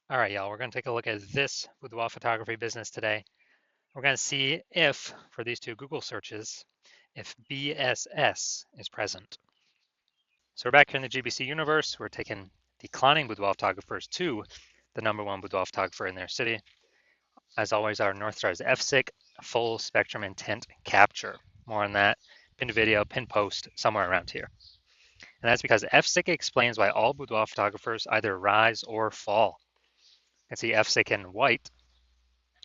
All right, y'all, we're going to take a look at this boudoir photography business today. We're going to see if, for these two Google searches, if BSS is present. So we're back here in the GBC universe. We're taking declining boudoir photographers to the #1 boudoir photographer in their city. As always, our North Star is FSIC, full spectrum intent capture. More on that, pinned video, pinned post, somewhere around here. And that's because FSIC explains why all boudoir photographers either rise or fall. You can see FSIC in white,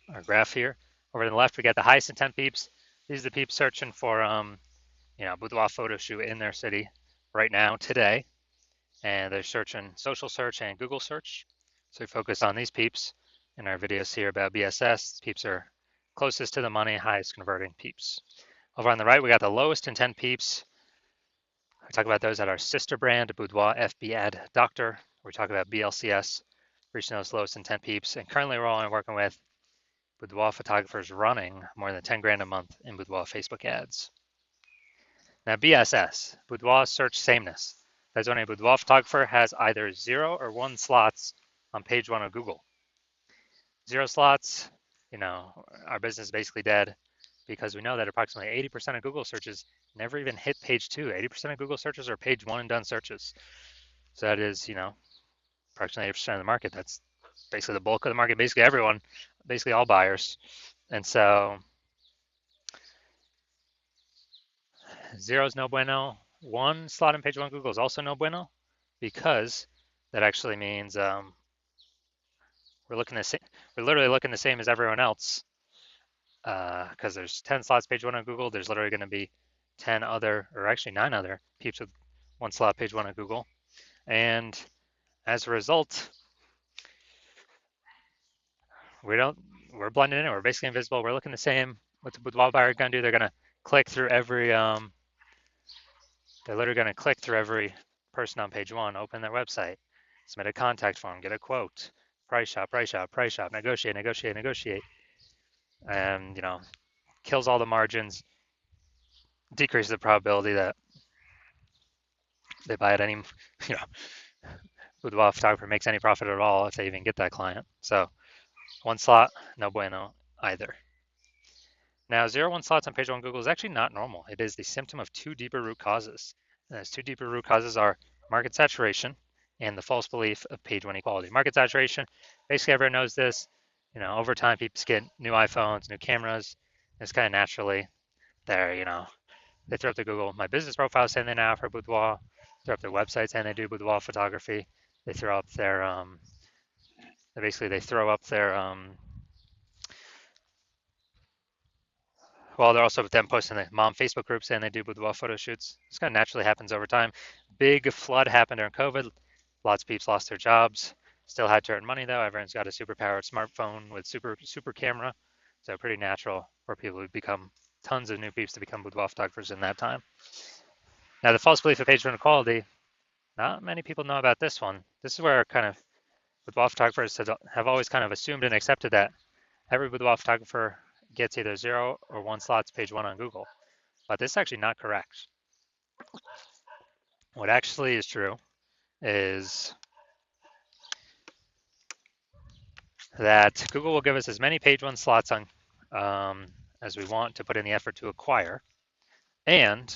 our graph here. Over to the left, we got the highest intent peeps. These are the peeps searching for, boudoir photo shoot in their city right now, today. And they're searching social search and Google search. So we focus on these peeps in our videos here about BSS. Peeps are closest to the money, highest converting peeps. Over on the right, we got the lowest intent peeps. We talk about those at our sister brand, Boudoir FB Ad Doctor. We talk about BLCS, reaching those lowest intent peeps. And currently, we're only working with boudoir photographers running more than 10 grand a month in boudoir Facebook ads. Now, BSS, boudoir search sameness. That's when a boudoir photographer has either 0 or 1 slots on page 1 of Google. 0 slots, our business is basically dead because we know that approximately 80% of Google searches never even hit page 2. 80% of Google searches are page 1 and done searches. So that is, approximately 80% of the market. That's basically the bulk of the market, basically everyone, basically all buyers. And so 0 is no bueno. 1 slot on page 1 Google is also no bueno because that actually means we're literally looking the same as everyone else because there's 10 slots page 1 on Google. There's literally going to be 10 other, or actually 9 other peeps with 1 slot page 1 on Google. And as a result, we're blending in. We're basically invisible. We're looking the same. What the boudoir buyer going to do? They're going to click through every they're literally going to click through every person on page 1, open their website, submit a contact form, get a quote, price shop, negotiate, and kills all the margins, decreases the probability that they buy at any boudoir photographer makes any profit at all if they even get that client. So 1 slot, no bueno either. Now, 0-1 slots on page 1 Google is actually not normal. It is the symptom of 2 deeper root causes. And those 2 deeper root causes are market saturation and the false belief of page 1 equality. Market saturation, basically everyone knows this. Over time, people get new iPhones, new cameras. It's kind of naturally there, they throw up the Google My Business profile saying they now offer boudoir, throw up their website saying they do boudoir photography. They throw up their, they throw up their, well, they're also then posting the mom Facebook group saying they do boudoir photo shoots. This kind of naturally happens over time. Big flood happened during COVID. Lots of people lost their jobs. Still had to earn money though. Everyone's got a super powered smartphone with super camera. So pretty natural for people to become tons of new peeps to become boudoir photographers in that time. Now the false belief of page 1 equality, not many people know about this one. This is where kind of boudoir photographers have always kind of assumed and accepted that every boudoir photographer gets either 0 or 1 slots page 1 on Google. But this is actually not correct. What actually is true is that Google will give us as many page 1 slots on as we want to put in the effort to acquire. And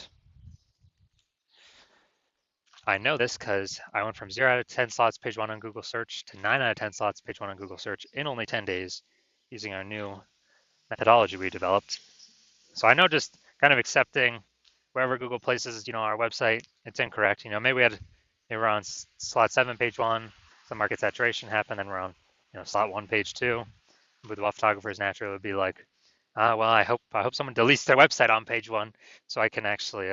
I know this because I went from 0 out of 10 slots page 1 on Google search to 9 out of 10 slots page 1 on Google search in only 10 days using our new methodology we developed. So I know just kind of accepting wherever Google places, our website, it's incorrect. Maybe we're on slot 7, page 1, some market saturation happened, and we're on, slot 1, page 2. Boudoir photographers naturally would be like, well, I hope someone deletes their website on page 1 so I can actually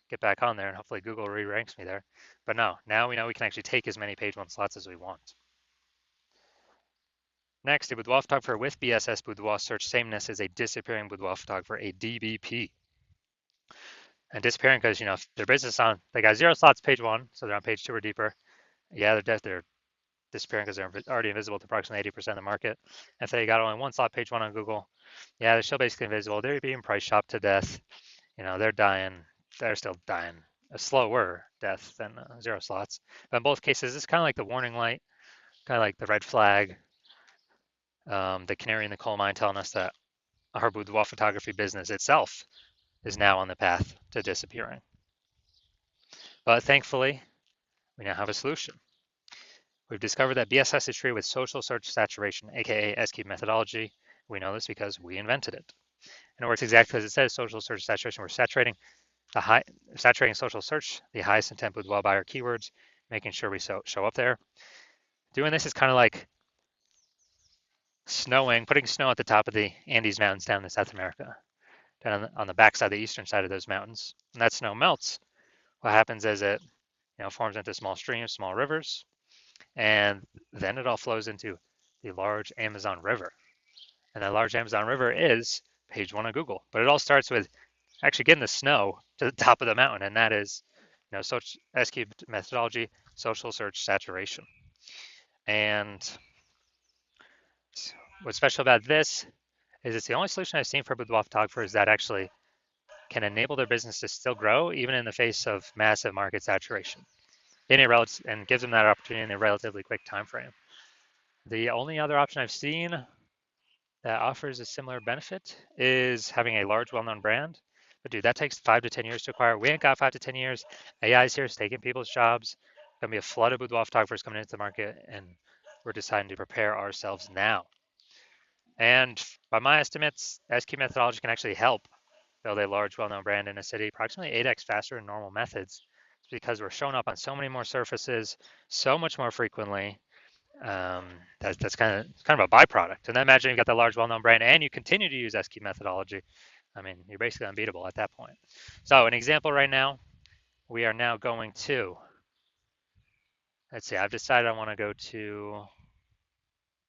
get back on there and hopefully Google re-ranks me there. But no, now we know we can actually take as many page 1 slots as we want. Next, a boudoir photographer with BSS boudoir search sameness is a disappearing boudoir photographer, a DBP. And disappearing because, if their business they got 0 slots page 1, so they're on page 2 or deeper. Yeah, they're disappearing because they're already invisible to approximately 80% of the market. If they got only 1 slot page 1 on Google, yeah, they're still basically invisible. They're being price shopped to death. They're dying. They're still dying a slower death than 0 slots. But in both cases, it's kind of like the warning light kind of like the red flag, the canary in the coal mine telling us that our boudoir photography business itself is now on the path to disappearing. But thankfully, we now have a solution. We've discovered that BSS is treated with social search saturation, aka S-cube methodology. We know this because we invented it. And it works exactly as it says, social search saturation. We're saturating social search, the highest intent boudoir buyer keywords, making sure we show up there. Doing this is kind of like putting snow at the top of the Andes Mountains down in South America, down on the backside, the eastern side of those mountains. When that snow melts, what happens is it forms into small streams, small rivers, and then it all flows into the large Amazon River. And that large Amazon River is page one of Google. But it all starts with actually getting the snow to the top of the mountain, and that is S-cube methodology, social search saturation. And what's special about this is it's the only solution I've seen for boudoir photographers that actually can enable their business to still grow even in the face of massive market saturation and gives them that opportunity in a relatively quick time frame. The only other option I've seen that offers a similar benefit is having a large, well-known brand. But dude, that takes 5 to 10 years to acquire. We ain't got 5 to 10 years. AI is here, it's taking people's jobs. Gonna be a flood of boudoir photographers coming into the market, and we're deciding to prepare ourselves now. And by my estimates, S-cube methodology can actually help build a large, well-known brand in a city approximately 8x faster than normal methods. It's because we're showing up on so many more surfaces, so much more frequently. That's kind of a byproduct. And then imagine you've got that large, well-known brand, and you continue to use S-cube methodology. I mean, you're basically unbeatable at that point. So an example right now, we are now going to, let's see, I've decided I want to go to,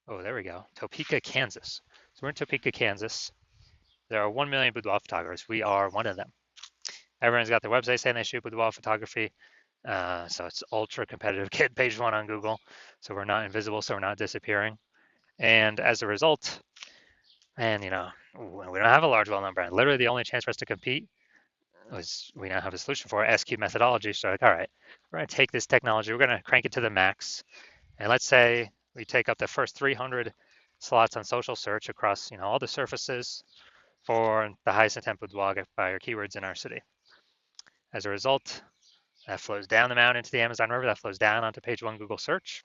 oh, there we go, Topeka, Kansas. So we're in Topeka, Kansas. There are 1 million boudoir photographers. We are one of them. Everyone's got their website saying they shoot boudoir photography. So it's ultra competitive. Get page one on Google. So we're not invisible, so we're not disappearing. And as a result, and we don't have a large, well-known brand. Literally, the only chance for us to compete was we now have a solution for S-cube methodology. So like, all right, we're going to take this technology, we're going to crank it to the max, and let's say we take up the first 300 slots on social search across all the surfaces for the highest intent boudoir buyer keywords in our city. As a result, that flows down the mountain into the Amazon River. That flows down onto page one Google search.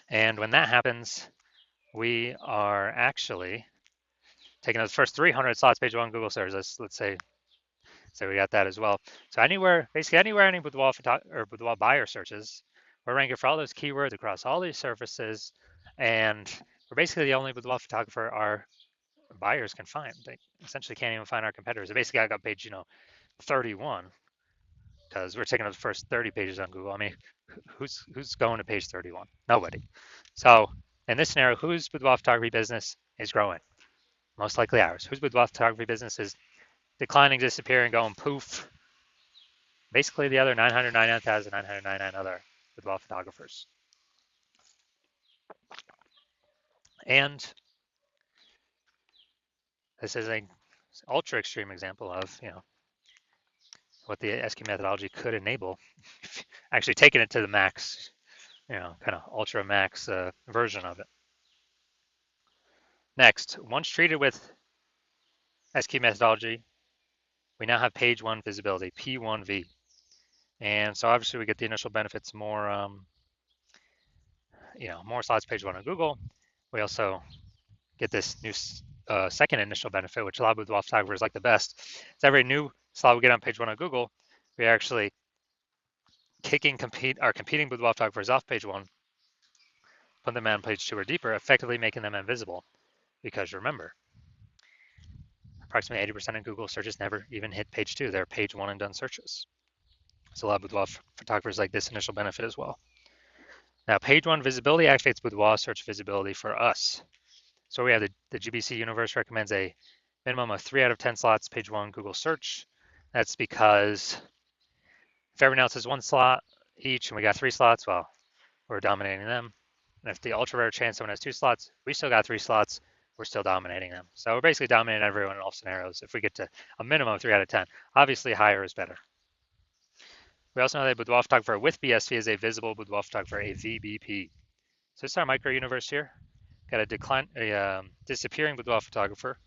And when that happens, we are actually taking those first 300 slots, page one Google search. Let's say we got that as well. So basically anywhere any boudoir buyer searches, we're ranking for all those keywords across all these surfaces, and we're basically the only boudoir photographer our buyers can find. They essentially can't even find our competitors. They basically got page 31 because we're taking up the first 30 pages on Google. I mean, who's going to page 31? Nobody. So in this scenario, whose boudoir photography business is growing? Most likely ours. Whose boudoir photography business is declining, disappearing, going poof? Basically the other 999,999 other boudoir photographers. And this is an ultra extreme example of what the S-cube methodology could enable. Actually taking it to the max, kind of ultra max version of it. Next, once treated with S-cube methodology, we now have page one visibility, P1V. And so obviously we get the initial benefits, more slots page one on Google. We also get this new second initial benefit, which a lot of boudoir photographers like the best. It's every new slot we get on page one on Google, we are actually kicking our competing boudoir photographers off page one, put them on page two or deeper, effectively making them invisible. Because remember, approximately 80% of Google searches never even hit page two. They're page one and done searches. So a lot of boudoir photographers like this initial benefit as well. Now, page one visibility activates boudoir search visibility for us. So we have the GBC universe recommends a minimum of 3 out of 10 slots page one Google search. That's because if everyone else has 1 slot each and we got 3 slots, well, we're dominating them. And if the ultra rare chance someone has 2 slots, we still got 3 slots, we're still dominating them. So we're basically dominating everyone in all scenarios if we get to a minimum of 3 out of 10. Obviously, higher is better. We also know that boudoir photographer with BSV is a visible boudoir photographer, a VBP. So this is our micro universe here. Got a disappearing boudoir photographer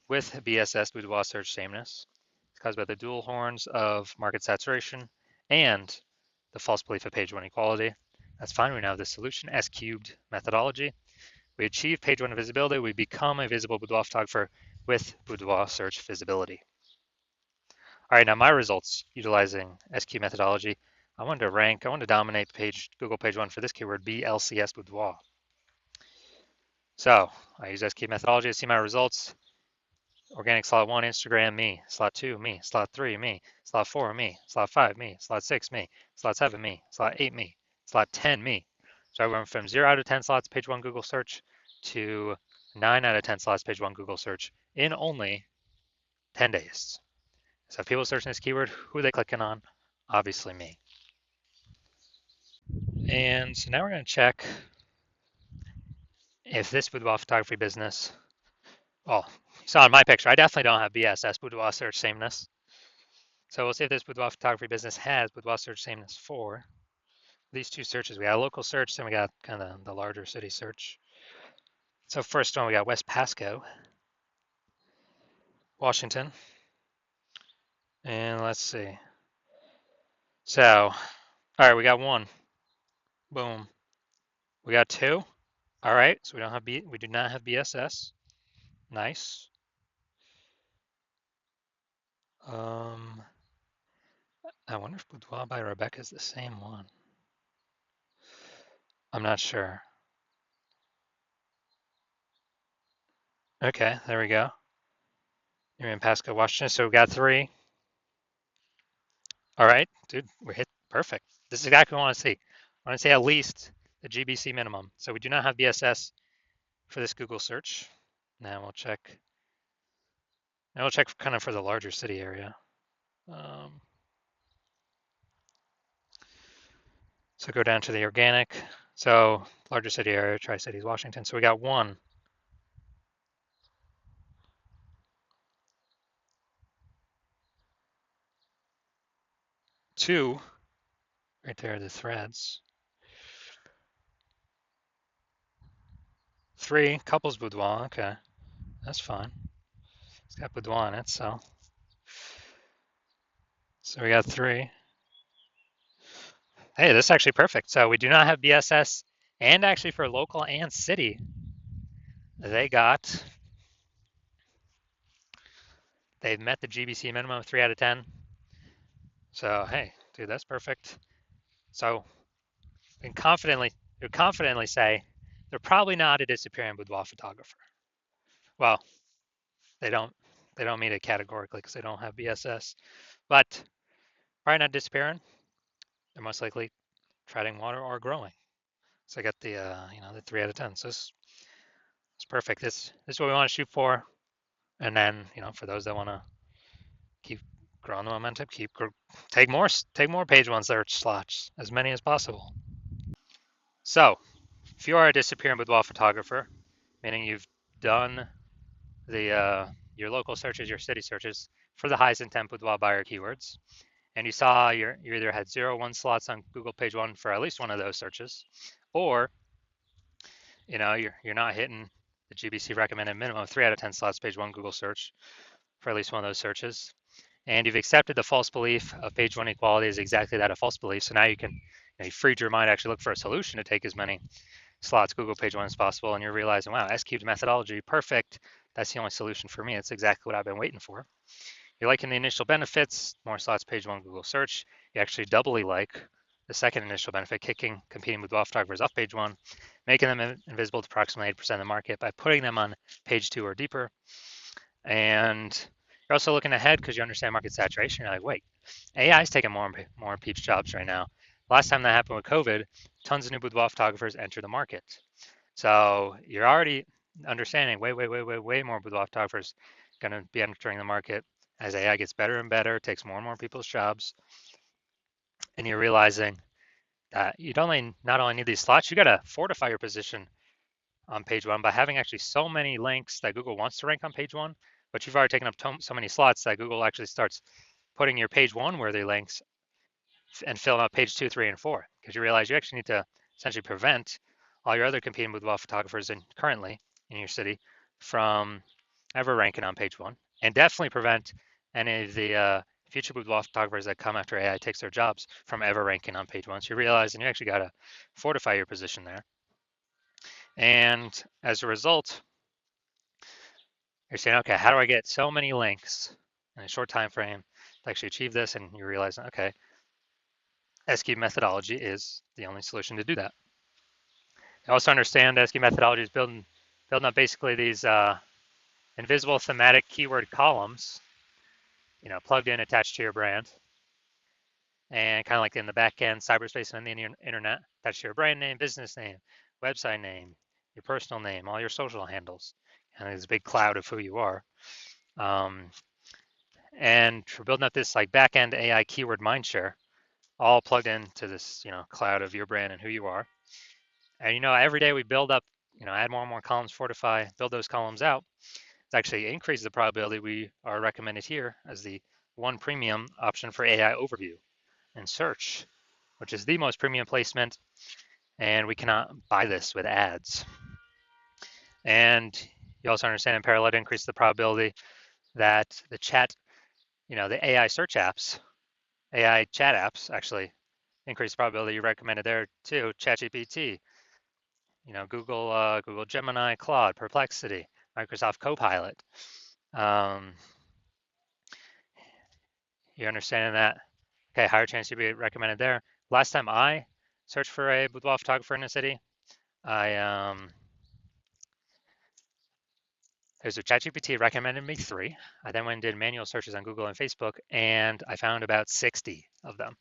with BSS, boudoir search sameness. It's caused by the dual horns of market saturation and the false belief of page one equality. That's fine. We now have the solution, S cubed methodology. We achieve page one visibility. We become a visible boudoir photographer with boudoir search visibility. All right, now my results utilizing SQ methodology. I wanted to dominate Google page one for this keyword, BLCS boudoir. So I use SQ methodology to see my results. Organic slot 1, Instagram, me. Slot 2, me. Slot 3, me. Slot 4, me. Slot 5, me. Slot 6, me. Slot 7, me. Slot 8, me. Slot 10, me. So I went from 0 out of 10 slots page one Google search to 9 out of 10 slots page one Google search in only 10 days. So if people searching this keyword, who are they clicking on? Obviously me. And so now we're going to check if this boudoir photography business, well, you saw in my picture, I definitely don't have BSS, boudoir search sameness. So we'll see if this boudoir photography business has boudoir search sameness for these two searches. We got a local search, then we got kind of the larger city search. So first one, we got West Pasco, Washington. And let's see. So, all right, we got one. Boom. We got two. All right, so we do not have BSS. Nice. I wonder if Boudoir by Rebecca is the same one. I'm not sure. Okay, there we go. You're in Pasco, Washington. So we got three. All right, dude, we're hit perfect. This is exactly what I want to see. I want to see at least the GBC minimum. So we do not have BSS for this Google search. Now we'll check. Now we'll check kind of for the larger city area. So go down to the organic. So larger city area, Tri-Cities, Washington. So we got one. Two, right there are the threads. Three, couples boudoir, okay, that's fine. It's got boudoir in it, so we got three. Hey, this is actually perfect. So we do not have BSS, and actually for local and city, they've met the GBC minimum of 3 out of 10. So hey, dude, that's perfect. So we can confidently say they're probably not a disappearing boudoir photographer. Well, they don't meet it categorically because they don't have BSS, but probably not disappearing. They're most likely treading water or growing. So I got the the 3 out of 10. So it's perfect. This is what we want to shoot for. And then for those that want to keep growing the momentum, take more page one search slots, as many as possible. So if you are a disappearing boudoir photographer, meaning you've done the your local searches, your city searches for the highest intent boudoir buyer keywords, and you saw you either had 0 or 1 slots on Google page one for at least one of those searches, or you're not hitting the GBC recommended minimum of 3 out of 10 slots page one Google search for at least one of those searches, and you've accepted the false belief of page one equality is exactly that, a false belief. So now you freed your mind to actually look for a solution to take as many slots Google page one as possible, and you're realizing, wow, S cubed methodology, perfect. That's the only solution for me. It's exactly what I've been waiting for. You're liking the initial benefits, more slots page one Google search. You actually doubly like the second initial benefit, competing with boudoir photographers off page one, making them invisible to approximately 8% of the market by putting them on page two or deeper. And you're also looking ahead because you understand market saturation. You're like, wait, AI is taking more peeps jobs right now. Last time that happened with COVID, tons of new boudoir photographers entered the market. So you're already understanding way more boudoir photographers going to be entering the market as AI gets better and better, takes more and more people's jobs. And you're realizing that you not only need these slots, you got to fortify your position on page one by having actually so many links that Google wants to rank on page one, but you've already taken up so many slots that Google actually starts putting your page one worthy links and filling up page 2, 3, and 4, because you realize you actually need to essentially prevent all your other competing boudoir photographers currently in your city from ever ranking on page one, and definitely prevent any of the future boudoir photographers that come after AI takes their jobs from ever ranking on page one. So you realize, and you actually got to fortify your position there. And as a result, you're saying, okay, how do I get so many links in a short time frame to actually achieve this? And you realize, okay, SQ methodology is the only solution to do that. You also understand SQ methodology is building up basically these invisible thematic keyword columns, plugged in, attached to your brand, and kind of like in the back end, cyberspace and the internet, attached to your brand name, business name, website name, your personal name, all your social handles, and there's a big cloud of who you are. And we're building up this like back end AI keyword mindshare, all plugged into this cloud of your brand and who you are. And every day we build up, add more and more columns, fortify, build those columns out. It actually increases the probability we are recommended here as the one premium option for AI overview and search, which is the most premium placement, and we cannot buy this with ads. And you also understand in parallel to increase the probability that the chat, the AI search apps, AI chat apps actually increase the probability you recommended there too. ChatGPT, Google Gemini, Claude, Perplexity, Microsoft Copilot. You understanding that? Okay, higher chance you'd be recommended there. Last time I searched for a boudoir photographer in a city, there's a ChatGPT recommended me 3. I then went and did manual searches on Google and Facebook, and I found about 60 of them.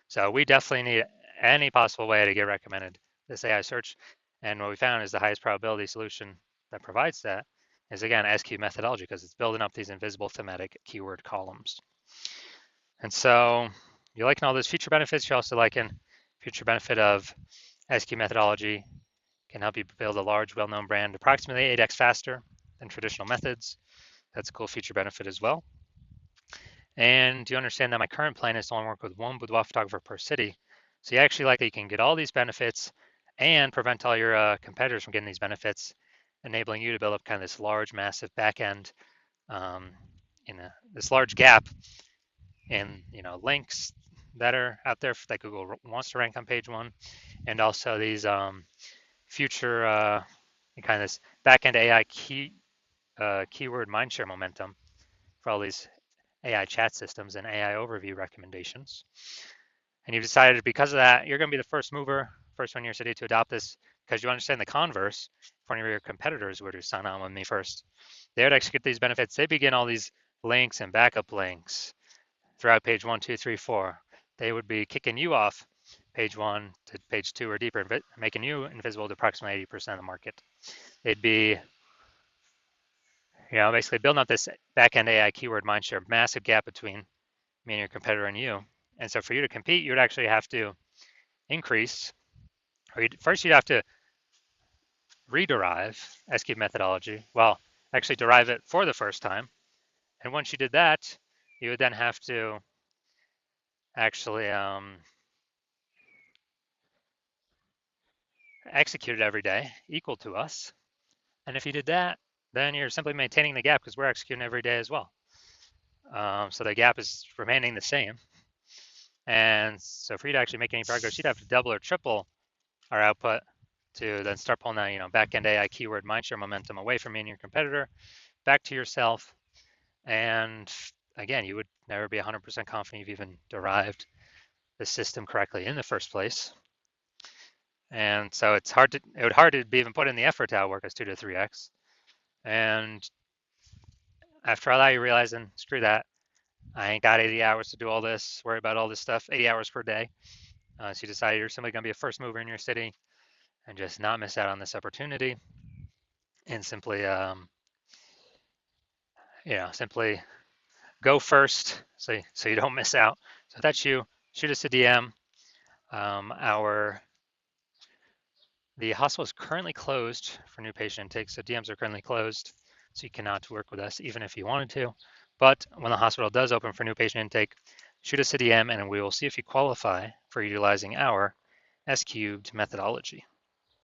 So we definitely need any possible way to get recommended this AI search. And what we found is the highest probability solution that provides that is, again, SQ methodology, because it's building up these invisible thematic keyword columns. And so you're liking all those feature benefits. You're also liking future benefit of SQ methodology can help you build a large, well-known brand approximately 8x faster than traditional methods. That's a cool feature benefit as well. And you understand that my current plan is to only work with one boudoir photographer per city. So you actually likely can get all these benefits and prevent all your competitors from getting these benefits, enabling you to build up kind of this large, massive back end, this large gap in links that are out there that Google wants to rank on page one, and also these future kind of this back end AI keyword mindshare momentum for all these AI chat systems and AI overview recommendations. And you've decided because of that, you're going to be the first mover, first one in your city to adopt this, because you understand the converse. If one of your competitors were to sign on with me first, they would execute these benefits. They begin all these links and backup links throughout page 1, 2, 3, 4. They would be kicking you off page 1 to page 2 or deeper, making you invisible to approximately 80% of the market. They'd be basically building up this back-end AI keyword mindshare, massive gap between me and your competitor and you. And so for you to compete, you would actually have to increase, or first you'd have to rederive SQ methodology. Well, actually derive it for the first time. And once you did that, you would then have to actually execute it every day, equal to us. And if you did that, then you're simply maintaining the gap because we're executing every day as well. So the gap is remaining the same. And so for you to actually make any progress, you'd have to double or triple our output to then start pulling that, back-end AI keyword mindshare momentum away from me and your competitor, back to yourself. And again, you would never be 100% confident you've even derived the system correctly in the first place. And so it would hard to be even put in the effort to outwork us 2 to 3x. And after all that, you realize, and screw that, I ain't got 80 hours to do all this, worry about all this stuff, 80 hours per day. So you decide you're simply going to be a first mover in your city and just not miss out on this opportunity, and simply, simply go first so you don't miss out. So if that's you, shoot us a DM. The hospital is currently closed for new patient intake, so DMs are currently closed, so you cannot work with us even if you wanted to. But when the hospital does open for new patient intake, shoot us a DM and we will see if you qualify for utilizing our S-cubed methodology.